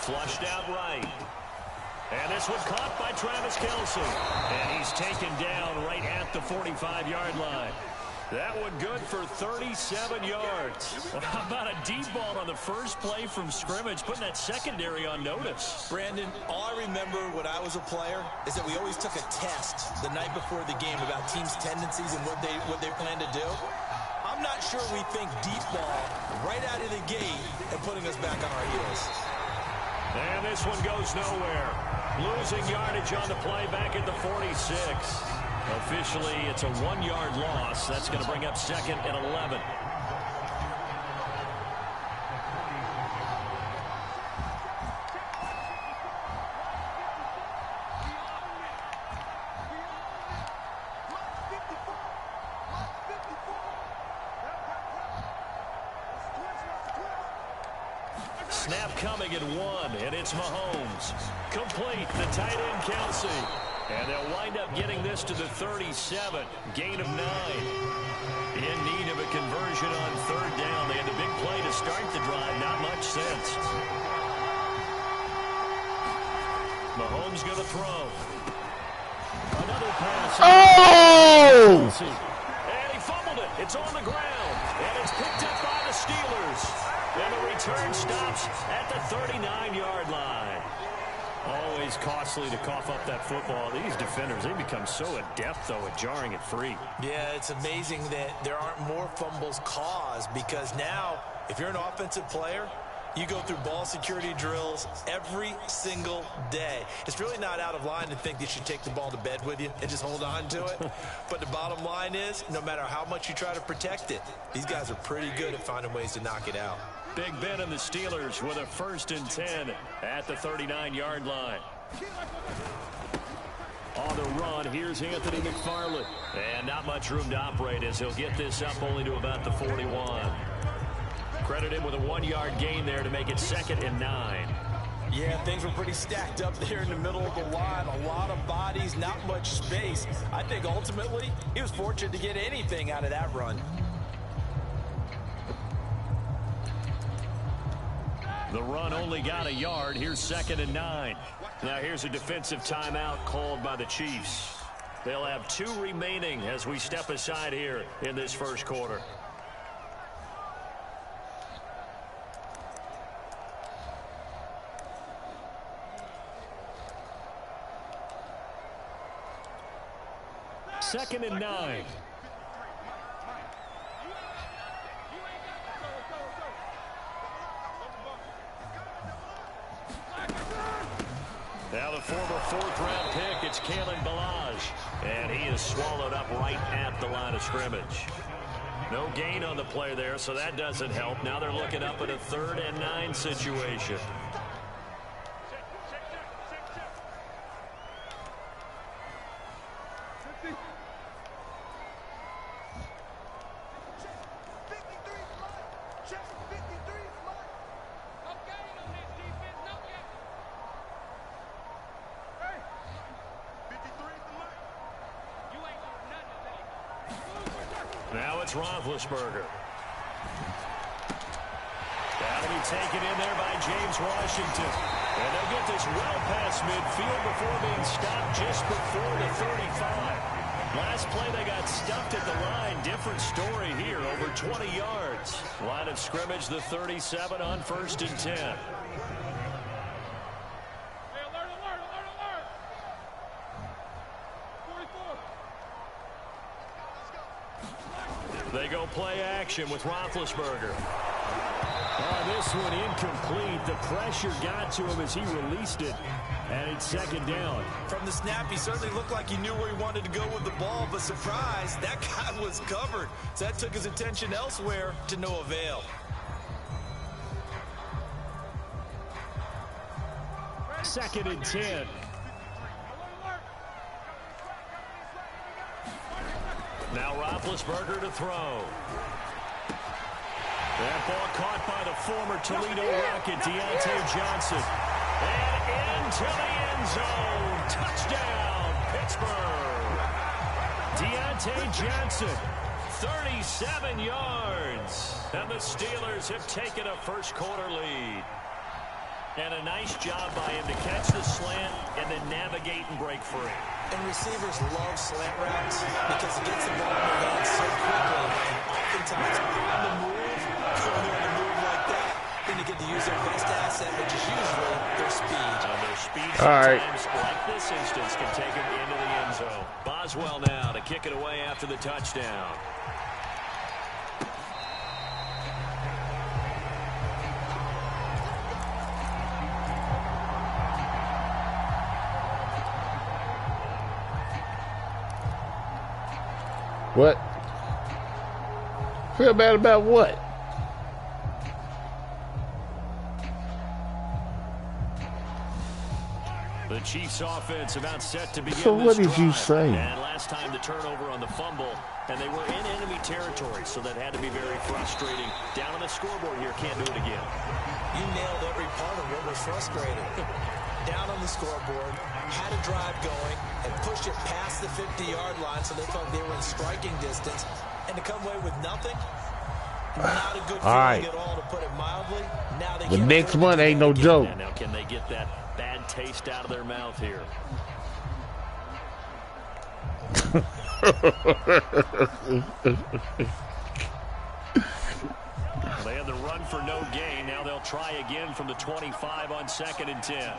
Flushed out right. And this one caught by Travis Kelce. And he's taken down right at the 45-yard line. That one good for 37 yards. Well, how about a deep ball on the first play from scrimmage, putting that secondary on notice? Brandon, all I remember when I was a player is that we always took a test the night before the game about teams' tendencies and what they plan to do. I'm not sure we think deep ball right out of the gate and putting us back on our heels. And this one goes nowhere. Losing yardage on the play back at the 46. Officially, it's a 1-yard loss. That's going to bring up 2nd and 11. Snap coming at 1, and it's Mahomes. Complete, the tight end Kelce. And they'll wind up getting this to the 37. Gain of 9. In need of a conversion on 3rd down. They had the big play to start the drive. Not much sense. Mahomes going to throw. Another pass. Oh! And he fumbled it. It's on the ground. And it's picked up by the Steelers. And the return stops at the 39-yard line. Always costly to cough up that football. These defenders, they become so adept, though, at jarring it free. Yeah, it's amazing that there aren't more fumbles caused, because now, if you're an offensive player, you go through ball security drills every single day. It's really not out of line to think that you should take the ball to bed with you and just hold on to it. But the bottom line is, no matter how much you try to protect it, these guys are pretty good at finding ways to knock it out. Big Ben and the Steelers with a 1st and 10 at the 39-yard line. On the run, here's Anthony McFarland. And not much room to operate as he'll get this up only to about the 41. Credit him with a 1-yard gain there to make it 2nd and 9. Yeah, things were pretty stacked up there in the middle of the line. A lot of bodies, not much space. I think ultimately he was fortunate to get anything out of that run. The run only got a yard. Here's 2nd and 9. Now here's a defensive timeout called by the Chiefs. They'll have 2 remaining as we step aside here in this first quarter. Second and 9. Now the former 4th-round pick, it's Kalen Ballage. And he is swallowed up right at the line of scrimmage. No gain on the play there, so that doesn't help. Now they're looking up at a 3rd and 9 situation. Now it's Roethlisberger. That'll be taken in there by James Washington. And they'll get this well past midfield before being stopped just before the 35. Last play they got stuffed at the line. Different story here, over 20 yards. Line of scrimmage, the 37 on 1st and 10. They go play action with Roethlisberger. Oh, this one incomplete. The pressure got to him as he released it. And it's 2nd down. From the snap, he certainly looked like he knew where he wanted to go with the ball, but surprise, that guy was covered. So that took his attention elsewhere to no avail. Second and 10. Now Roethlisberger to throw. That ball caught by the former Toledo Rocket, Deontay Johnson. And into the end zone. Touchdown, Pittsburgh. Deontay Johnson, 37 yards. And the Steelers have taken a first quarter lead. And a nice job by him to catch the slant and then navigate and break free. And receivers love slant routes because it gets the ball in their hands so quickly. And oftentimes on the move, when they're on the move like that, then they get to use their best asset, which is usually their speed. And their speed sometimes, like this instance, can take them into the end zone. Boswell now to kick it away after the touchdown. What? Feel bad about what? The Chiefs offense about set to begin. So what this did you drive. say? And last time the turnover on the fumble, and they were in enemy territory, so that had to be very frustrating. Down on the scoreboard here, can't do it again. You nailed every part of what was frustrating. Down on the scoreboard, had a drive going, and pushed it past the 50-yard line so they thought they were in striking distance. And to come away with nothing, not a good feeling at all, to put it mildly. Now they the next one ain't no joke. Now can they get that bad taste out of their mouth here? They had the run for no gain. Now they'll try again from the 25 on 2nd and 10.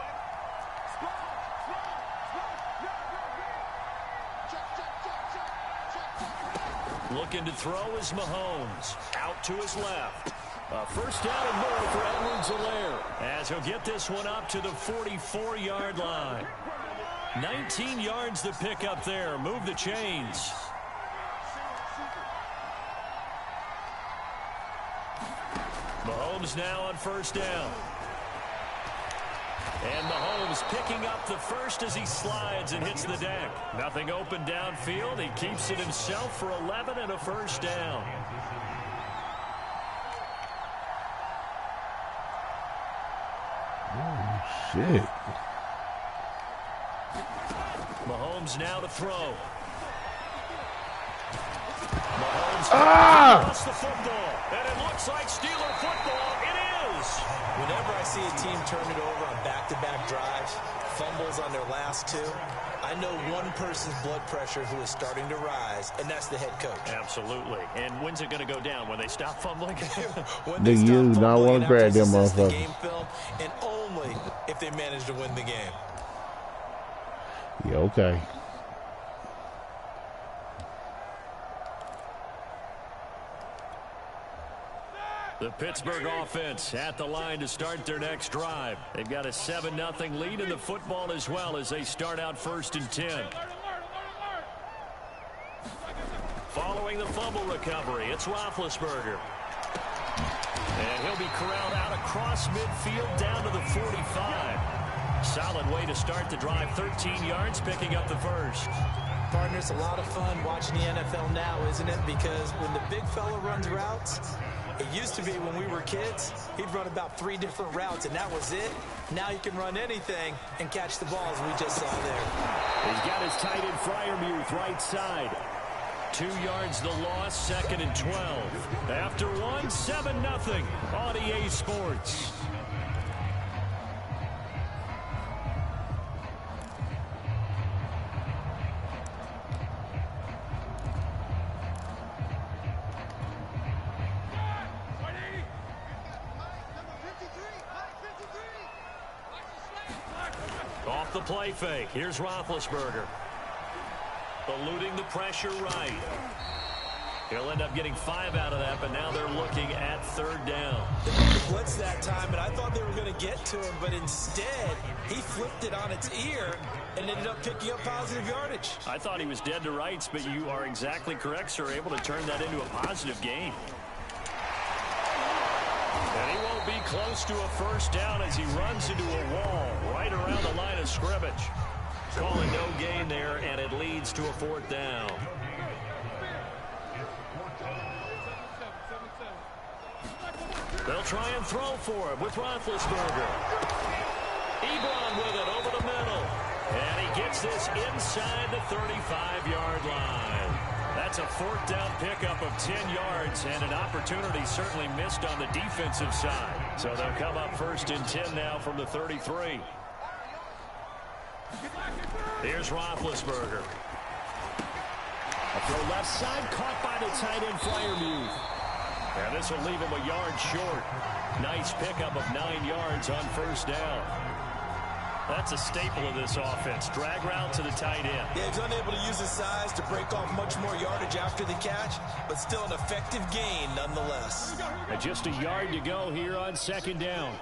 Looking to throw is Mahomes. Out to his left. First down and more for Edwards-Helaire, as he'll get this one up to the 44-yard line. 19 yards to pick up there. Move the chains. Mahomes now on first down. And Mahomes picking up the first as he slides and hits the deck. Nothing open downfield. He keeps it himself for 11 and a first down. Oh, shit. Mahomes now to throw. Mahomes lost the football. And it looks like Steeler football. It is. Whenever I see a team turn it over on back-to-back drives, fumbles on their last two, I know one person's blood pressure who is starting to rise, and that's the head coach. Absolutely. And when's it going to go down? When they stop fumbling? When they stop you not want to grab them motherfuckers. Game film, and only if they manage to win the game. Yeah, okay. The Pittsburgh offense at the line to start their next drive. They've got a 7-0 lead in the football as well as they start out 1st and 10. Following the fumble recovery, it's Roethlisberger. And he'll be corralled out across midfield down to the 45. Solid way to start the drive. 13 yards, picking up the first. Partner, it's a lot of fun watching the NFL now, isn't it? Because when the big fella runs routes, it used to be when we were kids, he'd run about 3 different routes, and that was it. Now he can run anything and catch the ball, as we just saw there. He's got his tight end Freiermuth right side. 2 yards the loss, 2nd and 12. After one, 7-0 on EA Sports. Off the play fake. Here's Roethlisberger. Eluding the pressure right. He'll end up getting 5 out of that, but now they're looking at 3rd down. Blitz that time, and I thought they were going to get to him, but instead, he flipped it on its ear and ended up picking up positive yardage. I thought he was dead to rights, but you are exactly correct, sir. Able to turn that into a positive gain. And he won't be close to a first down as he runs into a wall right around the line of scrimmage. Calling no gain there, and it leads to a 4th down. They'll try and throw for him with Roethlisberger. Ebron with it over the middle. And he gets this inside the 35-yard line. That's a 4th down pickup of 10 yards, and an opportunity certainly missed on the defensive side. So they'll come up 1st and 10 now from the 33. Here's Roethlisberger. A throw left side, caught by the tight end Freiermuth. And this will leave him a yard short. Nice pickup of 9 yards on 1st down. That's a staple of this offense. Drag route to the tight end. Yeah, he's unable to use his size to break off much more yardage after the catch, but still an effective gain nonetheless. And just a yard to go here on 2nd down.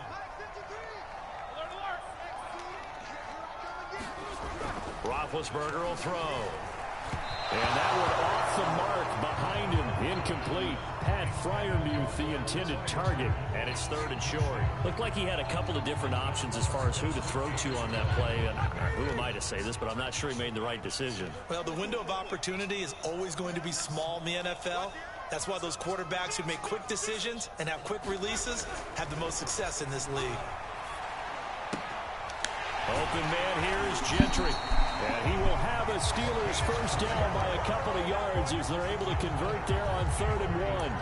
Roethlisberger will throw. And that one off the mark behind him. Incomplete. Pat Freiermuth, the intended target. And it's 3rd and short. Looked like he had a couple of different options as far as who to throw to on that play. And who am I to say this, but I'm not sure he made the right decision. Well, the window of opportunity is always going to be small in the NFL. That's why those quarterbacks who make quick decisions and have quick releases have the most success in this league. Open man here is Gentry. And he will have a Steelers 1st down by a couple of yards as they're able to convert there on 3rd and 1.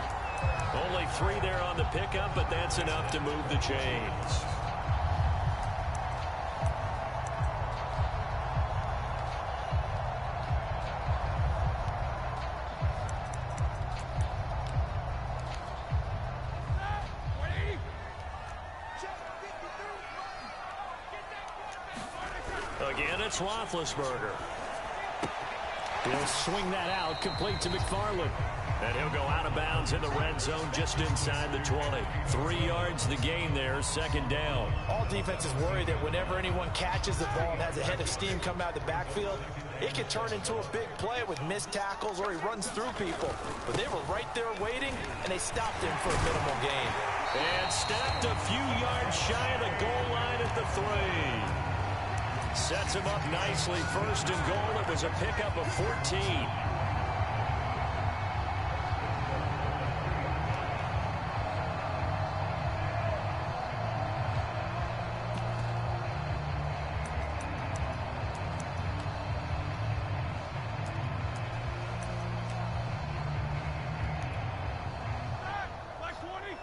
Only 3 there on the pickup, but that's enough to move the chains. Again, it's Roethlisberger. He'll swing that out, complete to McFarland. And he'll go out of bounds in the red zone just inside the 20. 3 yards the gain there, 2nd down. All defenses worry that whenever anyone catches the ball and has a head of steam come out of the backfield, it can turn into a big play with missed tackles or he runs through people. But they were right there waiting, and they stopped him for a minimal gain. And stepped a few yards shy of the goal line at the 3. Sets him up nicely. 1st and goal. It was a pickup of 14.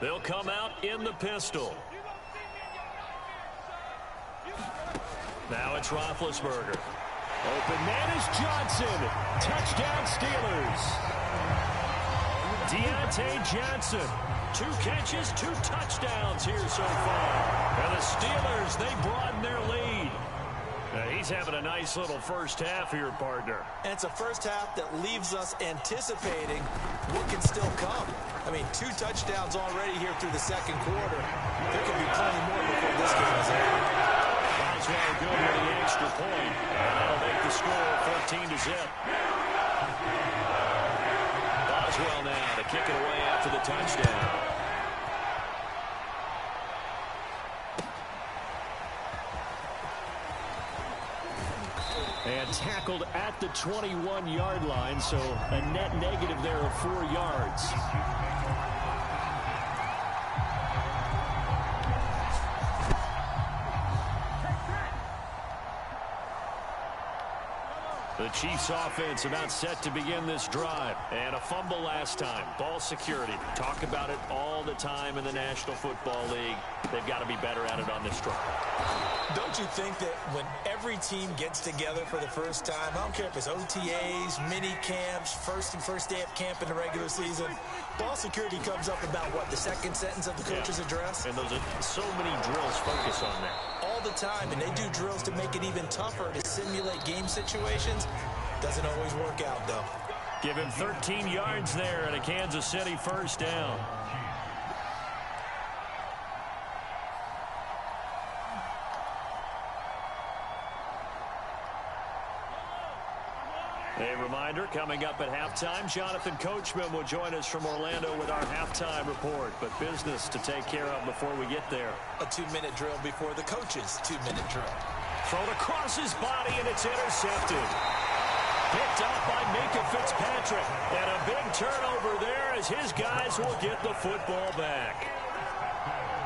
They'll come out in the pistol. Now it's Roethlisberger. Open man is Johnson. Touchdown Steelers. Deontay Johnson. 2 catches, 2 touchdowns here so far. And the Steelers, they broaden their lead. He's having a nice little first half here, partner. And it's a first half that leaves us anticipating what can still come. I mean, 2 touchdowns already here through the 2nd quarter. There could be plenty more before this game is over. Boswell good with the extra point. And that'll make the score 14-0. Boswell now to kick it away after the touchdown. And tackled at the 21-yard line, so a net negative there of 4 yards. The Chiefs offense about set to begin this drive. And a fumble last time. Ball security. Talk about it all the time in the National Football League. They've got to be better at it on this drive. Don't you think that when every team gets together for the first time, I don't care if it's OTAs, mini camps, first day of camp in the regular season, ball security comes up about, what, the 2nd sentence of the coach's address? And those are so many drills focus on that. All the time, and they do drills to make it even tougher to simulate game situations. Doesn't always work out, though. Give him 13 yards there and a Kansas City 1st down. A reminder, coming up at halftime, Jonathan Coachman will join us from Orlando with our halftime report. But business to take care of before we get there. A 2-minute drill before the coach's 2-minute drill. Thrown across his body, and it's intercepted. Picked up by Minka Fitzpatrick. And a big turnover there as his guys will get the football back.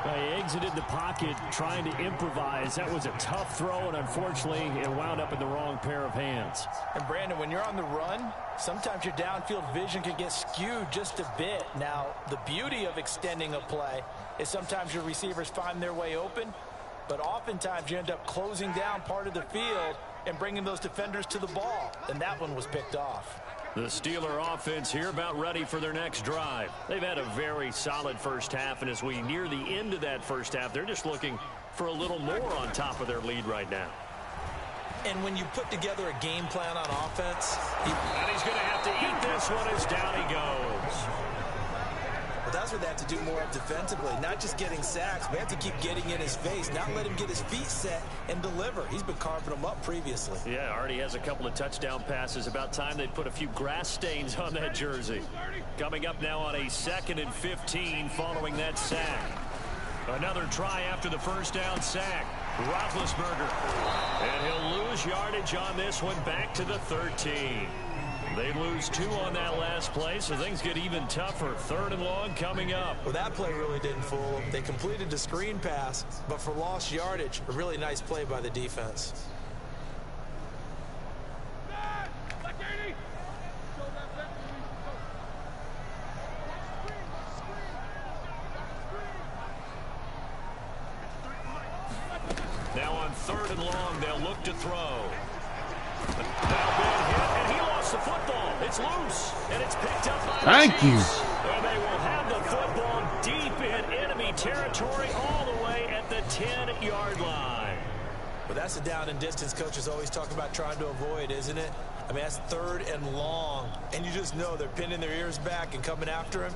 Well, he exited the pocket trying to improvise. That was a tough throw, and unfortunately, it wound up in the wrong pair of hands. And, Brandon, when you're on the run, sometimes your downfield vision can get skewed just a bit. Now, the beauty of extending a play is sometimes your receivers find their way open, but oftentimes you end up closing down part of the field and bringing those defenders to the ball, and that one was picked off. The Steeler offense here about ready for their next drive. They've had a very solid first half, and as we near the end of that first half, they're just looking for a little more on top of their lead right now. And when you put together a game plan on offense... And he's going to have to eat this one as down he goes. Well, that's what they have to do more of defensively. Not just getting sacks, but they have to keep getting in his face, not let him get his feet set and deliver. He's been carving them up previously. Yeah, already has a couple of touchdown passes. About time they put a few grass stains on that jersey. Coming up now on a 2nd and 15 following that sack. Another try after the first down sack. Roethlisberger. And he'll lose yardage on this one back to the 13. They lose 2 on that last play, so things get even tougher. 3rd and long coming up. Well, that play really didn't fool them. They completed the screen pass, but for lost yardage, a really nice play by the defense. Now on 3rd and long, they'll look to throw. Now big hit, and he lost the football. It's loose, and it's picked up by the Chiefs. And they will have the football deep in enemy territory all the way at the 10-yard line. Well, that's the down and distance coaches always talk about trying to avoid, isn't it? I mean, that's 3rd and long, and you just know they're pinning their ears back and coming after him,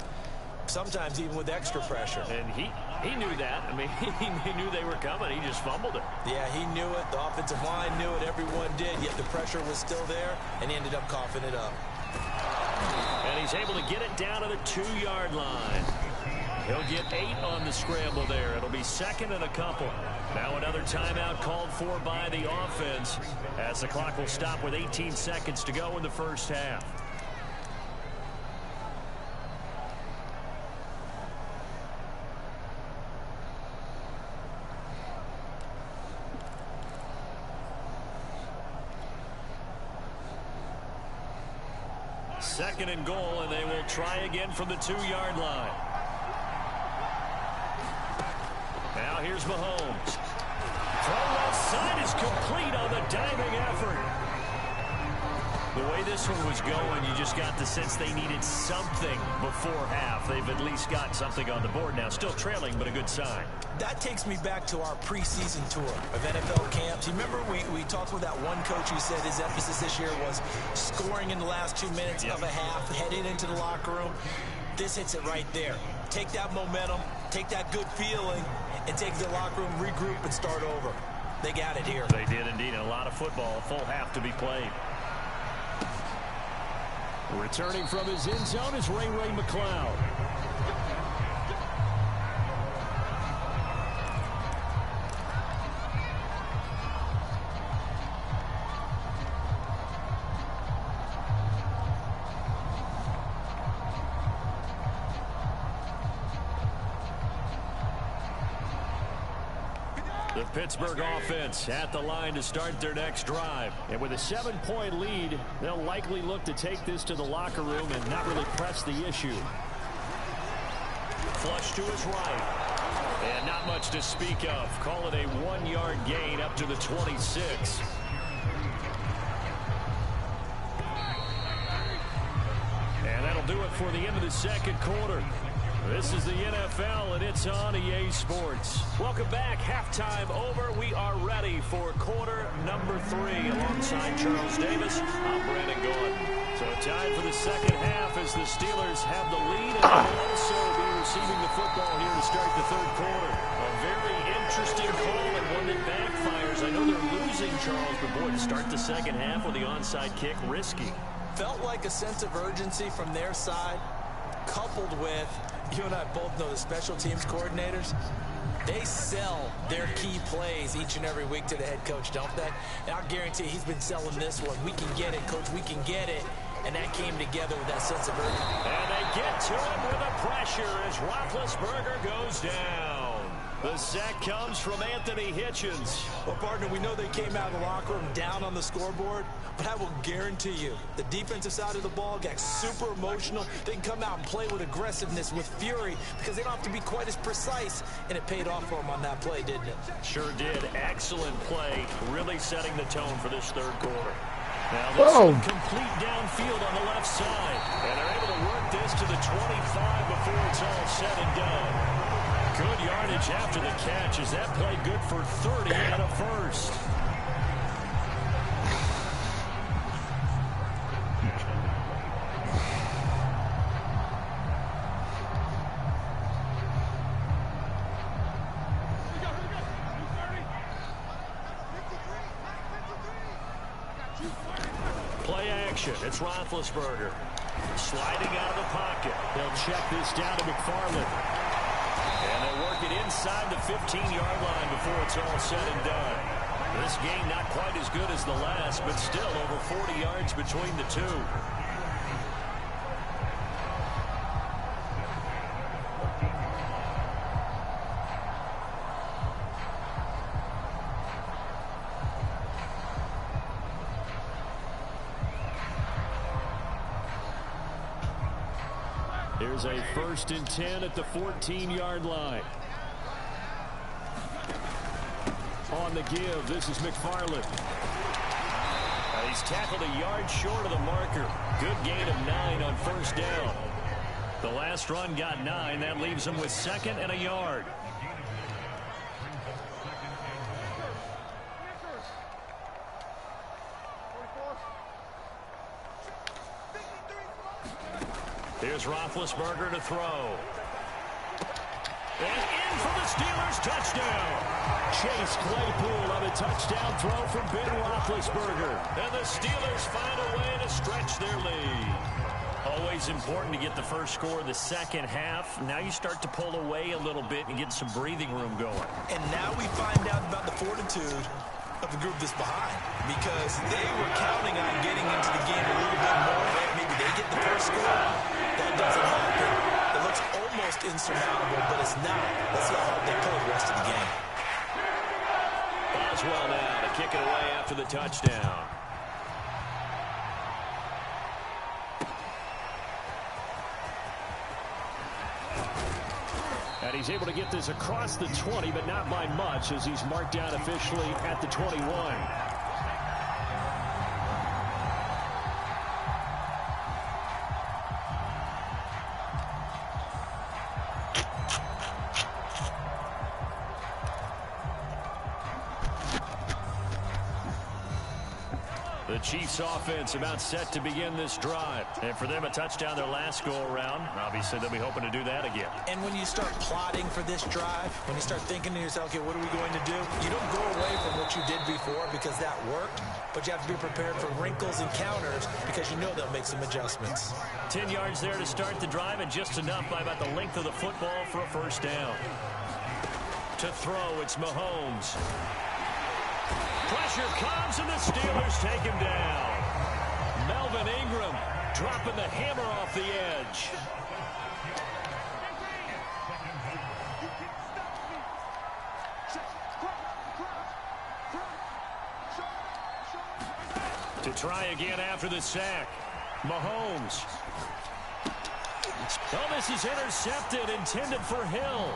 sometimes even with extra pressure. And he knew that. I mean, he knew they were coming. He just fumbled it. Yeah, he knew it. The offensive line knew it. Everyone did, yet the pressure was still there, and he ended up coughing it up. And he's able to get it down to the 2-yard line. He'll get 8 on the scramble there. It'll be 2nd and a couple. Now another timeout called for by the offense as the clock will stop with 18 seconds to go in the first half. Second and goal, and they will try again from the 2-yard line. Now here's Mahomes. Throw left side is complete on the diving effort. The way this one was going, you just got the sense they needed something before half. They've at least got something on the board now. Still trailing, but a good sign. That takes me back to our preseason tour of NFL camps. You remember we talked with that one coach who said his emphasis this year was scoring in the last 2 minutes of a half, heading into the locker room. This hits it right there. Take that momentum, take that good feeling, and take the locker room, regroup, and start over. They got it here. They did indeed. A lot of football, a full half to be played. Returning from his end zone is Ray McCloud. The Pittsburgh offense at the line to start their next drive. And with a 7-point lead, they'll likely look to take this to the locker room and not really press the issue. Flush to his right. And not much to speak of. Call it a 1-yard gain up to the 26. And that'll do it for the end of the second quarter. This is the NFL, and it's on EA Sports. Welcome back. Halftime over. We are ready for quarter number 3. Alongside Charles Davis, I'm Brandon Gordon. So time for the second half as the Steelers have the lead, and will also be receiving the football here to start the third quarter. A very interesting call and one that backfires. I know they're losing, Charles, but boy, to start the second half with the onside kick, risky. Felt like a sense of urgency from their side, coupled with, you and I both know the special teams coordinators, they sell their key plays each and every week to the head coach, don't they? And I guarantee he's been selling this one. We can get it, coach, we can get it. And that came together with that sense of urgency. And they get to him with the pressure as Roethlisberger goes down. The sack comes from Anthony Hitchens. Well, partner, we know they came out of the locker room down on the scoreboard, but I will guarantee you the defensive side of the ball got super emotional. They can come out and play with aggressiveness, with fury, because they don't have to be quite as precise, and it paid off for them on that play, didn't it? Sure did. Excellent play, really setting the tone for this third quarter. Now this one complete downfield on the left side, and they're able to work this to the 25 before it's all said and done. Good yardage after the catch as that played good for 30 and a first. Play action. It's Roethlisberger. Sliding out of the pocket. They'll check this down to McFarland. And they'll work it inside the 15-yard line before it's all said and done. This game not quite as good as the last, but still over 40 yards between the two. Here's a 1st and 10 at the 14-yard line. On the give, this is McFarland. He's tackled a yard short of the marker. Good gain of 9 on 1st down. The last run got 9. That leaves him with 2nd and a yard. Here's Roethlisberger to throw. And in for the Steelers touchdown. Chase Claypool on a touchdown throw from Ben Roethlisberger. And the Steelers find a way to stretch their lead. Always important to get the first score of the second half. Now you start to pull away a little bit and get some breathing room going. And now we find out about the fortitude of the group that's behind, because they were counting on getting into the game a little bit more. Maybe they get the first score. That doesn't happen. It looks almost insurmountable, but it's not. Let's see how hard they play the rest of the game. Boswell now to kick it away after the touchdown. And he's able to get this across the 20, but not by much, as he's marked down officially at the 21. The Chiefs offense about set to begin this drive. And for them, a touchdown their last go-around. Obviously, they'll be hoping to do that again. And when you start plotting for this drive, when you start thinking to yourself, okay, what are we going to do? You don't go away from what you did before because that worked, but you have to be prepared for wrinkles and counters because you know they'll make some adjustments. 10 yards there to start the drive, and just enough by about the length of the football for a first down. To throw, it's Mahomes. Pressure comes, and the Steelers take him down. Melvin Ingram dropping the hammer off the edge. To try again after the sack. Mahomes. Oh, this is intercepted, intended for Hill.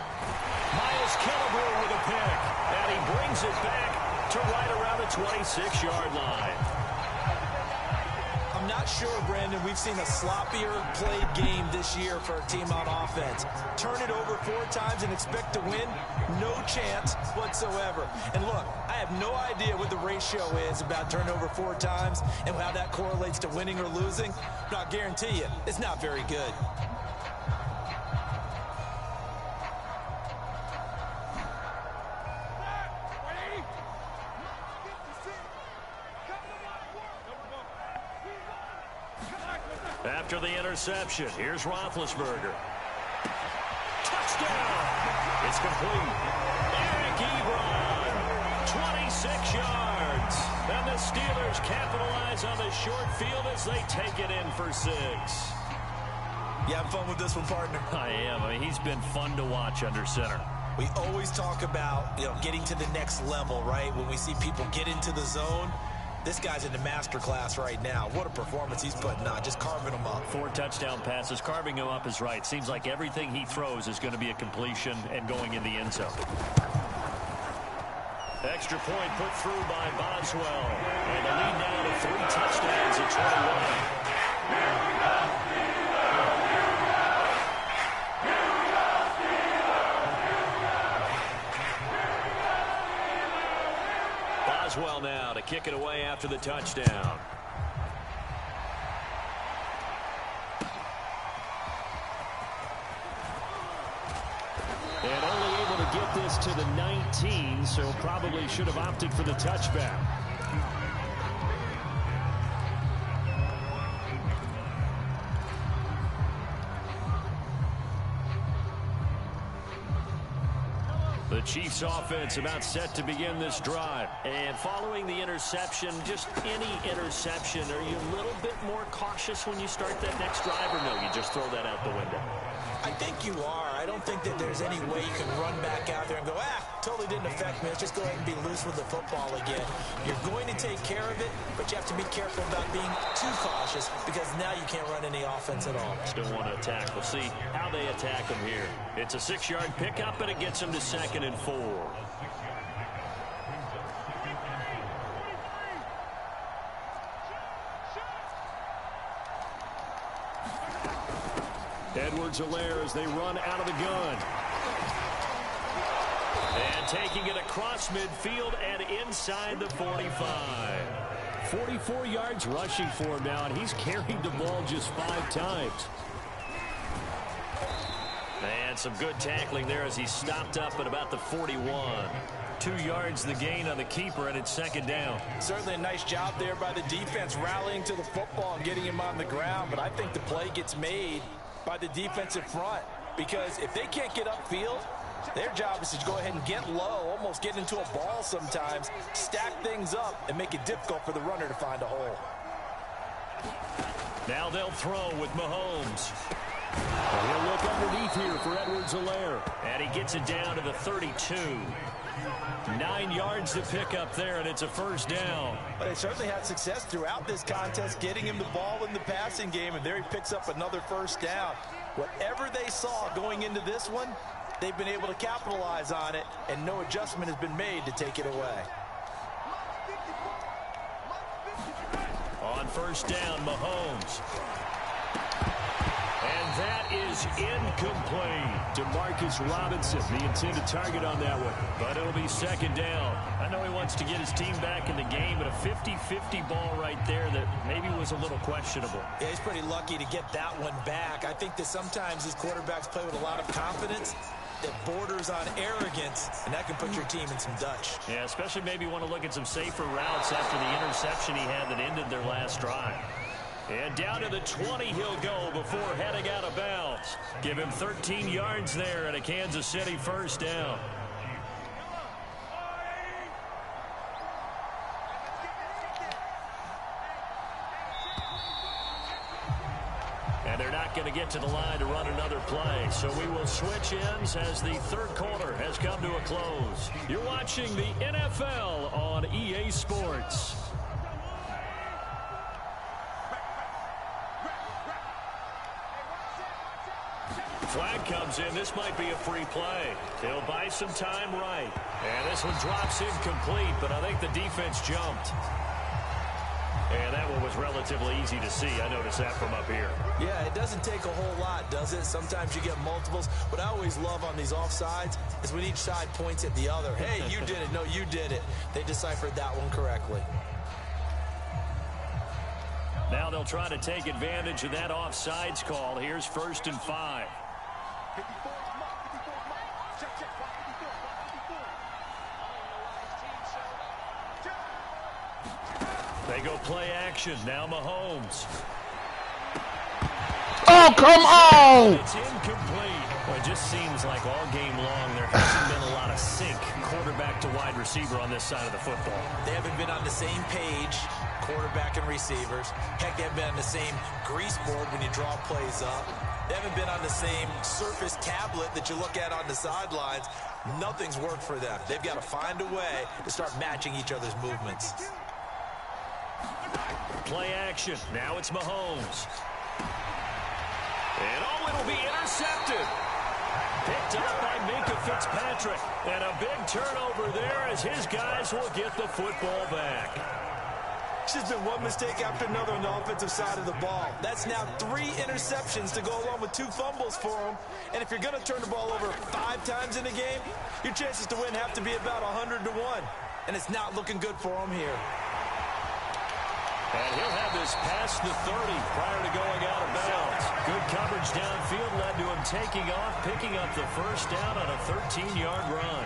Myles Killebrew with a pick, and he brings it back to right around the 26-yard line. I'm not sure, Brandon, we've seen a sloppier played game this year for our team on offense. Turn it over 4 times and expect to win? No chance whatsoever. And look, I have no idea what the ratio is about turnover 4 times and how that correlates to winning or losing. But I'll guarantee you, it's not very good. After the interception, here's Roethlisberger. Touchdown! It's complete. Eric Ebron, 26 yards. And the Steelers capitalize on the short field as they take it in for 6. You having fun with this one, partner? I am. I mean, he's been fun to watch under center. We always talk about, getting to the next level, right? When we see people get into the zone, this guy's in the master class right now. What a performance he's putting on, just carving them up. 4 touchdown passes. Carving him up is right. Seems like everything he throws is going to be a completion and going in the end zone. Extra point put through by Boswell. And the lead now to 3 touchdowns at 21. Boswell now to kick it away after the touchdown. And only able to get this to the 19, so probably should have opted for the touchback. The Chiefs offense about set to begin this drive. And following the interception, just any interception, are you a little bit more cautious when you start that next drive, or no, you just throw that out the window? I think you are. I don't think that there's any way you can run back out there and go, totally didn't affect me. Let's just go ahead and be loose with the football again. You're going to take care of it, but you have to be careful about being too cautious because now you can't run any offense at all. Still want to attack. We'll see how they attack him here. It's a 6-yard pickup, and it gets him to 2nd and 4. Edwards-Helaire as they run out of the gun. And taking it across midfield and inside the 45. 44 yards rushing for him now, and he's carried the ball just 5 times. And some good tackling there as he stopped up at about the 41. 2 yards the gain on the keeper, and it's 2nd down. Certainly a nice job there by the defense rallying to the football and getting him on the ground, but I think the play gets made by the defensive front, because if they can't get upfield, their job is to go ahead and get low, almost get into a ball sometimes, stack things up, and make it difficult for the runner to find a hole. Now they'll throw with Mahomes. He'll look underneath here for Edwards-Helaire, and he gets it down to the 32. 9 yards to pick up there, and it's a 1st down. But they certainly had success throughout this contest, getting him the ball in the passing game, and there he picks up another 1st down. Whatever they saw going into this one, they've been able to capitalize on it, and no adjustment has been made to take it away. On 1st down, Mahomes. And that is incomplete to Marcus Robinson, the intended target on that one. But it'll be 2nd down. I know he wants to get his team back in the game, but a 50-50 ball right there that maybe was a little questionable. Yeah, he's pretty lucky to get that one back. I think that sometimes these quarterbacks play with a lot of confidence that borders on arrogance, and that can put your team in some Dutch. Yeah, especially maybe want to look at some safer routes after the interception he had that ended their last drive. And down to the 20 he'll go before heading out of bounds. Give him 13 yards there and a Kansas City 1st down. And they're not going to get to the line to run another play. So we will switch ends as the 3rd quarter has come to a close. You're watching the NFL on EA Sports. Flag comes in. This might be a free play. He'll buy some time right. And this one drops incomplete, but I think the defense jumped. And that one was relatively easy to see. I noticed that from up here. Yeah, it doesn't take a whole lot, does it? Sometimes you get multiples. What I always love on these offsides is when each side points at the other. Hey, you did it. No, you did it. They deciphered that one correctly. Now they'll try to take advantage of that offsides call. Here's 1st and 5. They go play action. Now Mahomes. Oh, come on! It's incomplete. Well, it just seems like all game long there hasn't been a lot of sync quarterback to wide receiver on this side of the football. They haven't been on the same page, quarterback and receivers. Heck, they haven't been on the same grease board when you draw plays up. They haven't been on the same surface tablet that you look at on the sidelines. Nothing's worked for them. They've got to find a way to start matching each other's movements. Play action. Now it's Mahomes. And it'll be intercepted. Picked up by Minka Fitzpatrick. And a big turnover there as his guys will get the football back. It's just been one mistake after another on the offensive side of the ball. That's now 3 interceptions to go along with 2 fumbles for him. And if you're going to turn the ball over 5 times in a game, your chances to win have to be about 100 to 1. And it's not looking good for him here. And he'll have this past the 30 prior to going out of bounds. Good coverage downfield led to him taking off, picking up the first down on a 13-yard run.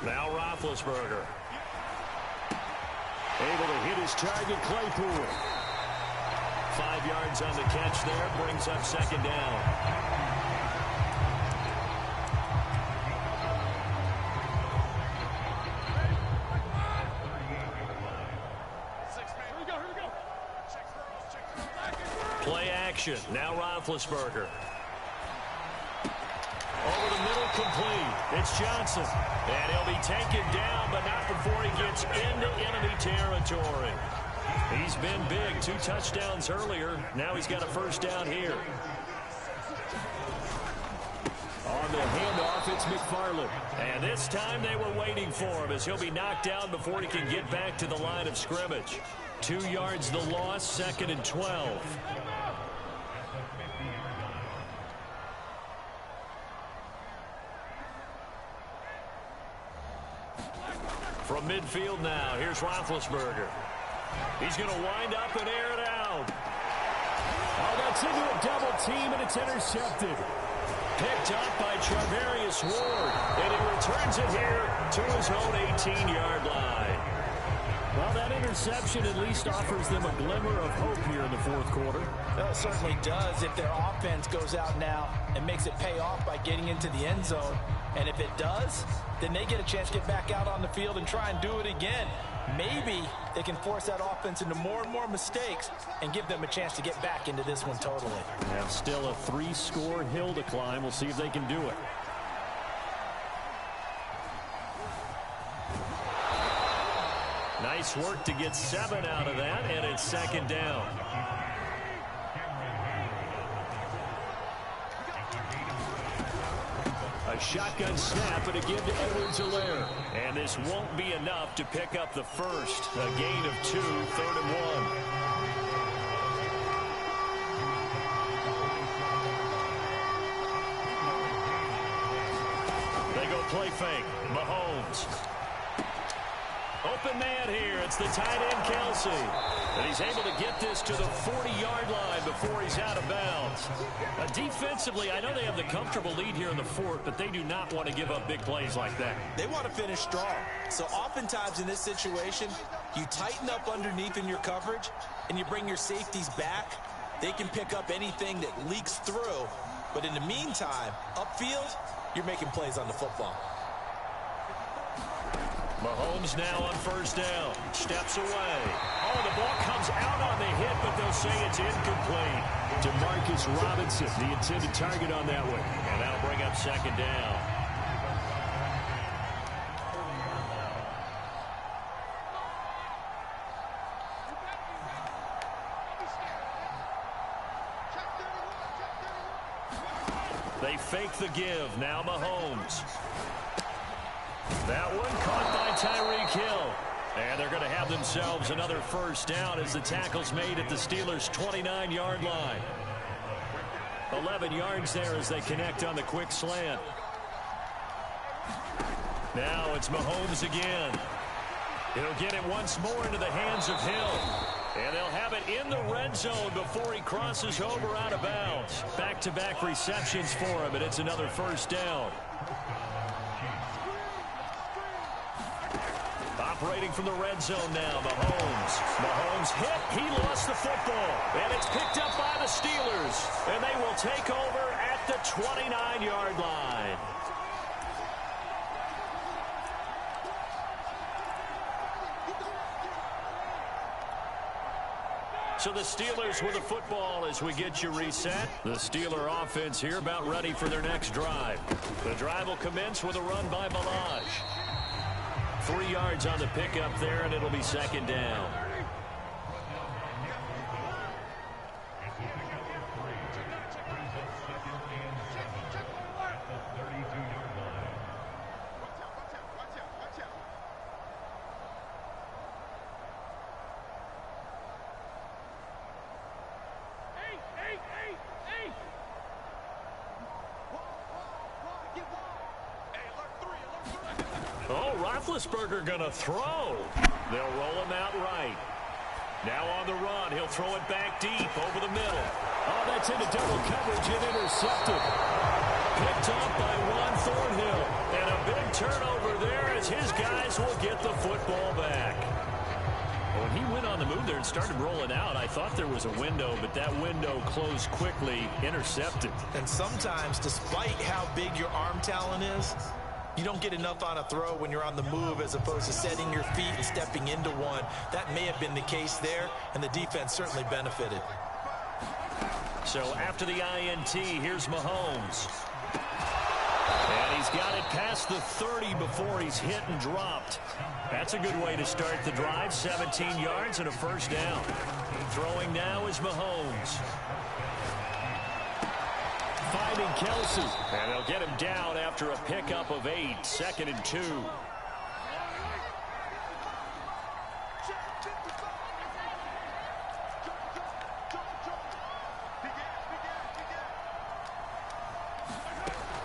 Now Roethlisberger. Able to hit his target, Claypool. 5 yards on the catch there, brings up second down. Play action. Now Roethlisberger. Over the middle, complete. It's Johnson. And he'll be taken down, but not before he gets into enemy territory. He's been big. 2 touchdowns earlier. Now he's got a first down here. On the handoff, it's McFarland. And this time they were waiting for him as he'll be knocked down before he can get back to the line of scrimmage. 2 yards the loss, 2nd and 12. From midfield now, here's Roethlisberger. He's going to wind up and air it out. Oh, that's into a double team, and it's intercepted. Picked up by Charvarius Ward, and he returns it here to his own 18-yard line. Well, that interception at least offers them a glimmer of hope here in the 4th quarter. Well, it certainly does if their offense goes out now and makes it pay off by getting into the end zone. And if it does, then they get a chance to get back out on the field and try and do it again. Maybe they can force that offense into more and more mistakes and give them a chance to get back into this one totally. Yeah, still a 3-score hill to climb. We'll see if they can do it. Nice work to get 7 out of that, and it's second down. A shotgun snap and a give to Edwards-Helaire. And this won't be enough to pick up the first. A gain of 2, 3rd and 1. They go play fake. Mahomes. Open man here. It's the tight end, Kelsey. And he's able to get this to the 40-yard line before he's out of bounds. Defensively, I know they have the comfortable lead here in the 4th, but they do not want to give up big plays like that. They want to finish strong. So oftentimes in this situation, you tighten up underneath in your coverage, and you bring your safeties back. They can pick up anything that leaks through. But in the meantime, upfield, you're making plays on the football. Mahomes now on first down. Steps away. Oh, the ball comes out on the hit, but they'll say it's incomplete. To Marcus Robinson, the intended target on that one. And that'll bring up second down. They fake the give. Now Mahomes. That one caught by Tyreek Hill. And they're going to have themselves another first down as the tackle's made at the Steelers' 29-yard line. 11 yards there as they connect on the quick slant. Now it's Mahomes again. He'll get it once more into the hands of Hill. And they'll have it in the red zone before he crosses over out of bounds. Back-to-back receptions for him, and it's another first down. Operating from the red zone now, Mahomes. Mahomes hit. He lost the football. And it's picked up by the Steelers. And they will take over at the 29-yard line. So the Steelers with the football as we get you reset. The Steeler offense here about ready for their next drive. The drive will commence with a run by Balaj. 3 yards on the pickup there, and it'll be second down. Roethlisberger gonna throw. They'll roll him out right. Now on the run, he'll throw it back deep over the middle. Oh, that's into double coverage and intercepted. Picked up by Juan Thornhill. And a big turnover there as his guys will get the football back. When he went on the move there and started rolling out, I thought there was a window, but that window closed quickly, intercepted. And sometimes, despite how big your arm talent is, you don't get enough on a throw when you're on the move as opposed to setting your feet and stepping into one. That may have been the case there, and the defense certainly benefited. So after the INT, here's Mahomes. And he's got it past the 30 before he's hit and dropped. That's a good way to start the drive. 17 yards and a first down. Throwing now is Mahomes. Finding Kelsey. And they'll get him down after a pickup of 8. 2nd and 2.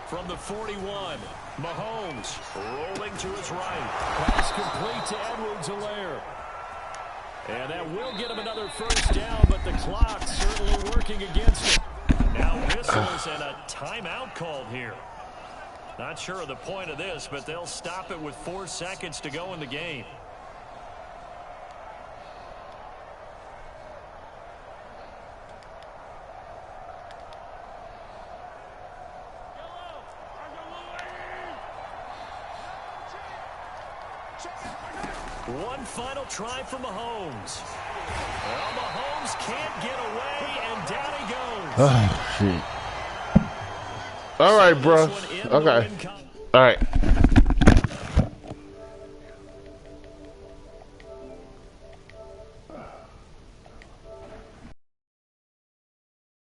From the 41, Mahomes rolling to his right. Pass complete to Edwards-Helaire. And that will get him another first down, but the clock certainly working against him. Now whistles and a timeout called here. Not sure of the point of this, but they'll stop it with 4 seconds to go in the game. One final try for Mahomes. Well, Mahomes can't get away, and down he goes. Oh, shit. All right, bro. Okay. All right.